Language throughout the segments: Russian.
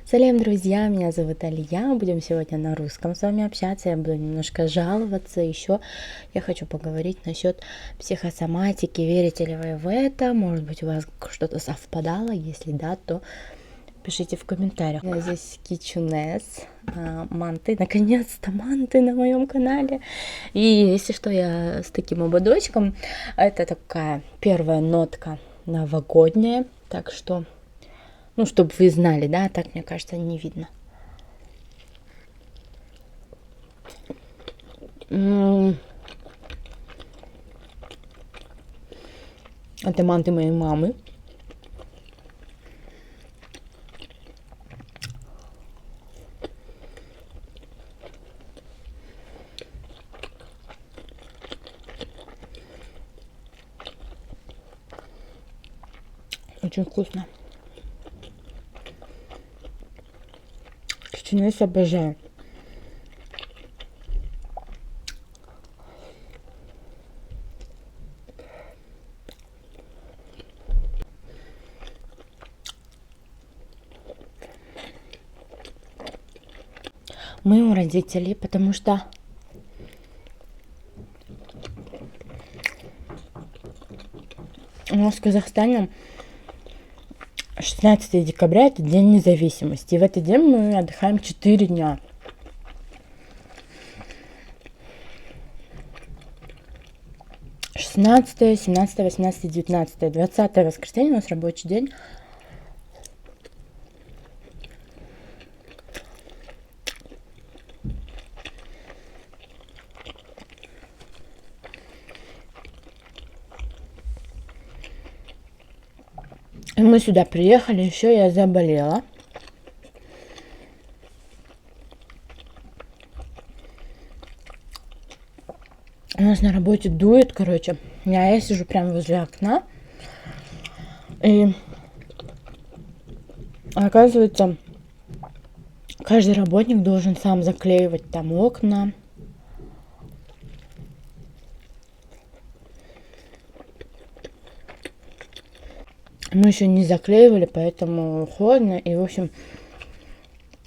Салем, друзья, меня зовут Алия, будем сегодня на русском с вами общаться, я буду немножко жаловаться, еще я хочу поговорить насчет психосоматики, верите ли вы в это, может быть у вас что-то совпадало, если да, то пишите в комментариях. Я здесь кичунес, манты, наконец-то манты на моем канале, и если что, я с таким ободочком, это такая первая нотка новогодняя, так что... Ну, чтобы вы знали, да, так, мне кажется, не видно. Это манты моей мамы. Очень вкусно. Кичунес обожаю. Мы у родителей, потому что у нас в Казахстане 16 декабря это День независимости. И в этот день мы отдыхаем 4 дня. Шестнадцатое, 17, 18, 19, 20 воскресенье у нас рабочий день. И мы сюда приехали, еще я заболела. У нас на работе дует, короче. Я сижу прямо возле окна. И оказывается, каждый работник должен сам заклеивать там окна. Мы еще не заклеивали, поэтому холодно. И, в общем,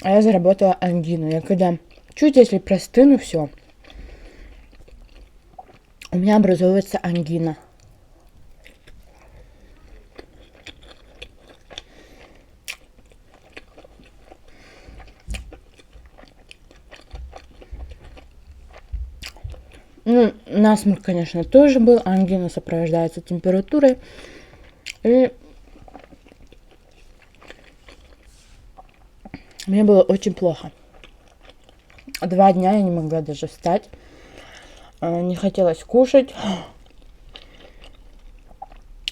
я заработала ангину. Я когда чуть если простыну, все, у меня образовывается ангина. Ну, насморк, конечно, тоже был. Ангина сопровождается температурой. И мне было очень плохо. 2 дня я не могла даже встать. Не хотелось кушать.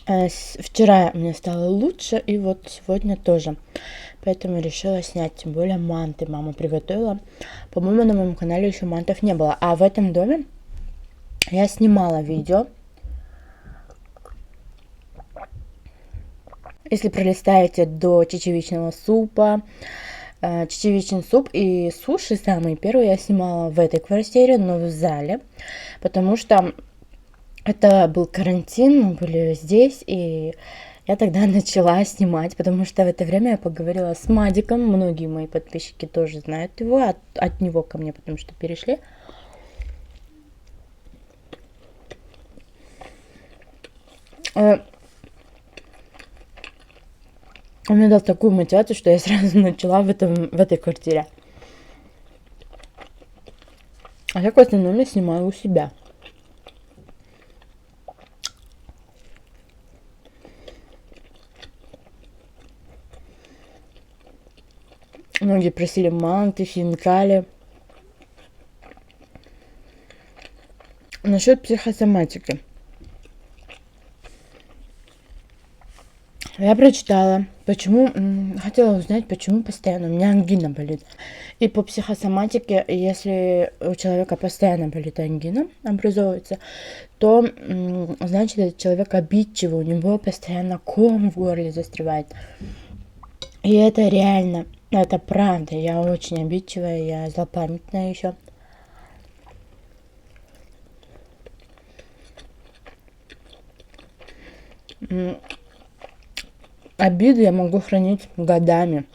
Вчера мне стало лучше, и вот сегодня тоже. Поэтому решила снять, тем более манты мама приготовила. По-моему, на моем канале еще мантов не было. А в этом доме я снимала видео. Если пролистаете до чечевичного супа, чечевичный суп и суши самые первые я снимала в этой квартире, но в зале, потому что это был карантин, мы были здесь, и я тогда начала снимать, потому что в это время я поговорила с Мадиком, многие мои подписчики тоже знают его, от него ко мне потому что перешли. Он мне дал такую мотивацию, что я сразу начала в этой квартире. А так в основном я снимаю у себя. Многие просили манты, хинкали. Насчет психосоматики. Я прочитала, хотела узнать, почему постоянно у меня ангина болит. И по психосоматике, если у человека постоянно болит ангина, образовывается, то, значит, этот человек обидчивый, у него постоянно ком в горле застревает. И это реально, это правда, я очень обидчивая, я злопамятная еще. Обиды я могу хранить годами.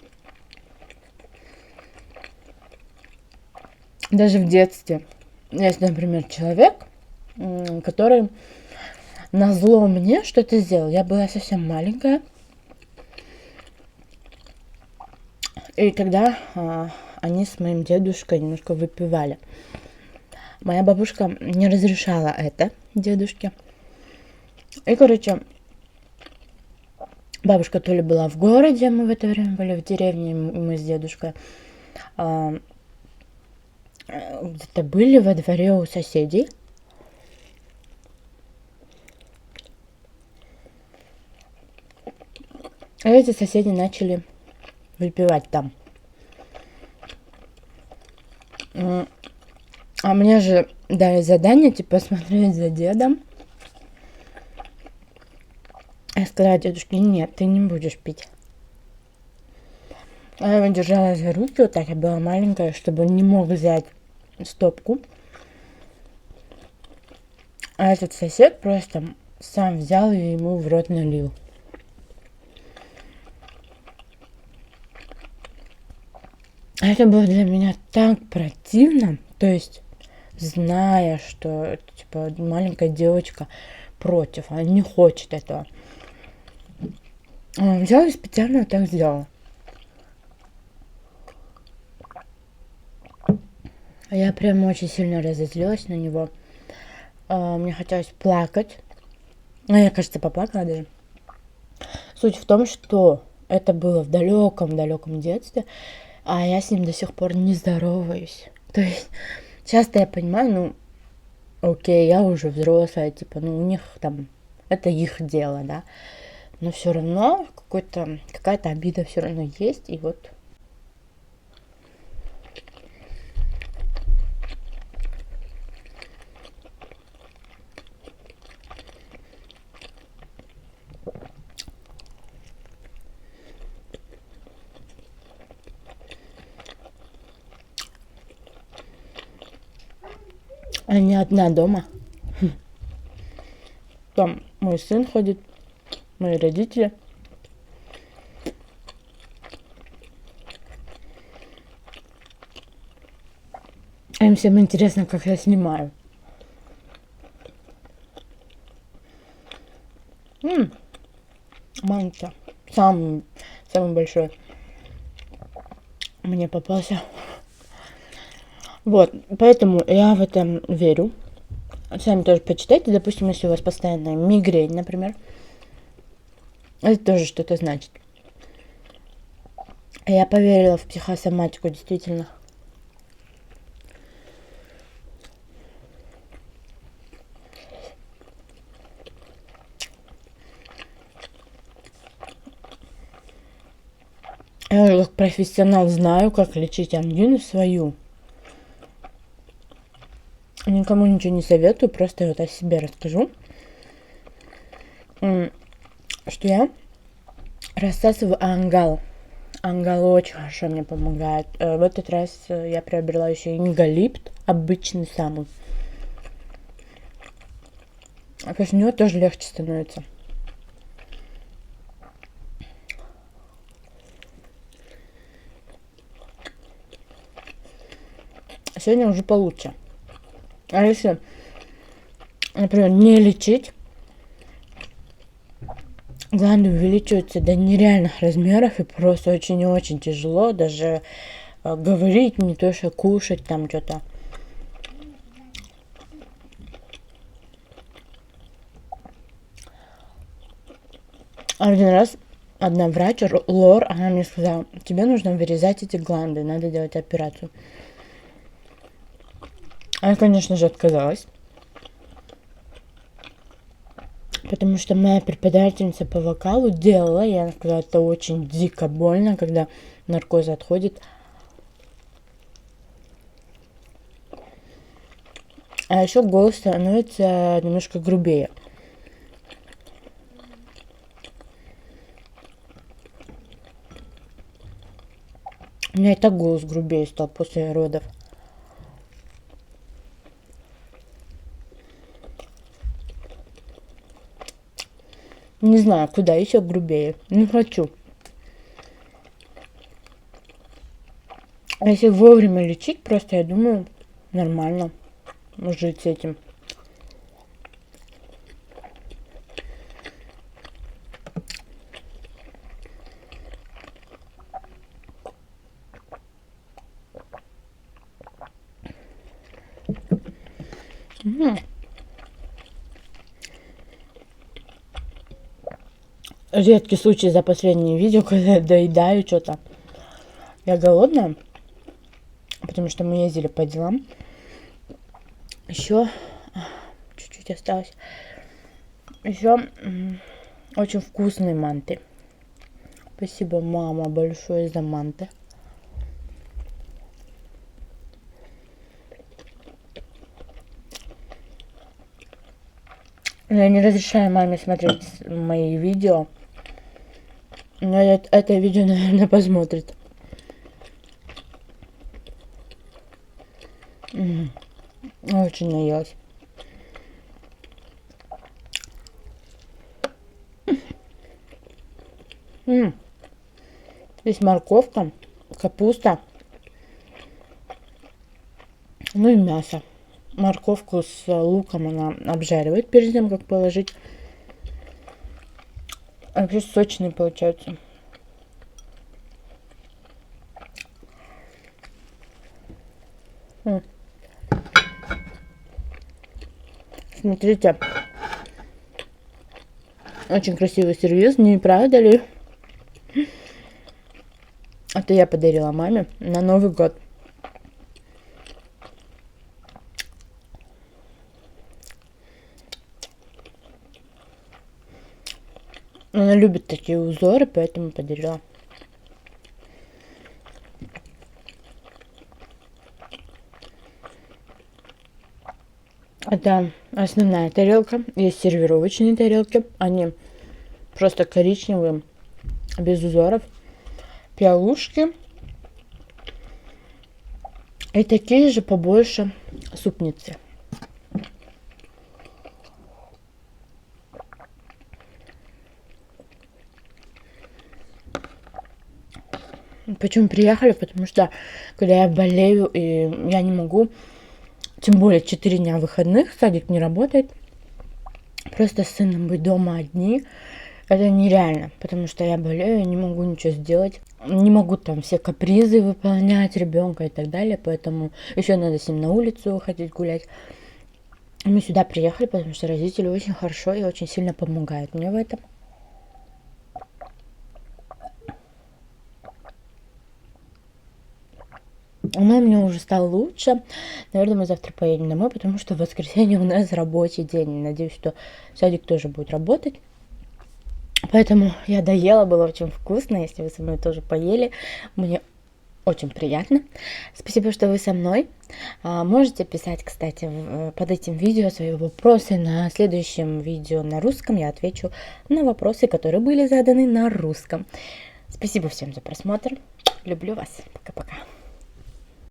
даже в детстве. Есть, например, человек, который назло мне что-то сделал. Я была совсем маленькая. И тогда они с моим дедушкой немножко выпивали. Моя бабушка не разрешала это дедушке. И, короче, бабушка то ли была в городе, мы в это время были в деревне, мы с дедушкой где-то были во дворе у соседей. И эти соседи начали выпивать там. А мне же дали задание, типа, смотреть за дедом. Я сказала дедушке: нет, ты не будешь пить. Я его держала за руки, вот так, я была маленькая, чтобы он не мог взять стопку. А этот сосед просто сам взял и ему в рот налил. Это было для меня так противно, то есть, зная, что типа маленькая девочка против, она не хочет этого. Он взял и специально так сделал. Я прям очень сильно разозлилась на него. Мне хотелось плакать. Я, кажется, поплакала даже. Суть в том, что это было в далеком детстве, а я с ним до сих пор не здороваюсь. То есть часто я понимаю, окей, я уже взрослая, типа, у них там, это их дело, да. Но все равно какая-то обида все равно есть, и вот. Я не одна дома. Там мой сын ходит, мои родители. Им всем интересно, как я снимаю. Манта. Самый большой мне попался. Вот, поэтому я в этом верю. Сами тоже почитайте. Допустим, если у вас постоянная мигрень, например. Это тоже что-то значит. Я поверила в психосоматику, действительно. Я как профессионал знаю, как лечить ангину свою. Никому ничего не советую, просто вот о себе расскажу. Что я рассасываю ангал. Ангал очень хорошо мне помогает. В этот раз я приобрела еще ингалипт, обычный самый. После него тоже легче становится. Сегодня уже получше. А если, например, не лечить, гланды увеличиваются до нереальных размеров, и просто очень и очень тяжело даже говорить, не то что кушать там что-то. Один раз одна врач, Лор, она мне сказала: тебе нужно вырезать эти гланды, надо делать операцию. А я, конечно же, отказалась. Потому что моя преподавательница по вокалу делала, и она сказала, это очень дико больно, когда наркоз отходит. А еще голос становится немножко грубее. У меня и так голос грубее стал после родов. Не знаю, куда еще грубее. Не хочу. А если вовремя лечить, просто, я думаю, нормально жить с этим. Редкий случай за последнее видео, когда я доедаю что-то. Я голодная, потому что мы ездили по делам. Еще чуть-чуть осталось. Еще очень вкусные манты. Спасибо, мама, большое за манты. Я не разрешаю маме смотреть мои видео. Но это видео, наверное, посмотрит. Очень наелась. Здесь морковка, капуста, ну и мясо. Морковку с луком она обжаривает перед тем, как положить. Вообще сочные получаются. Смотрите. Очень красивый сервиз, не правда ли? Это я подарила маме на Новый год. Она любит такие узоры, поэтому подарила. Это основная тарелка. Есть сервировочные тарелки. Они просто коричневые, без узоров. Пиалушки. И такие же побольше супницы. Почему приехали? Потому что когда я болею и я не могу, тем более 4 дня выходных, садик не работает, просто с сыном быть дома одни, это нереально, потому что я болею, не могу ничего сделать, не могу там все капризы выполнять ребенка и так далее, поэтому еще надо с ним на улицу ходить гулять. Мы сюда приехали, потому что родители очень хорошо и очень сильно помогают мне в этом. Но мне уже стало лучше. Наверное, мы завтра поедем домой, потому что в воскресенье у нас рабочий день. Надеюсь, что садик тоже будет работать. Поэтому я доела, было очень вкусно. Если вы со мной тоже поели, мне очень приятно. Спасибо, что вы со мной. Можете писать, кстати, под этим видео свои вопросы. На следующем видео на русском я отвечу на вопросы, которые были заданы на русском. Спасибо всем за просмотр. Люблю вас. Пока-пока.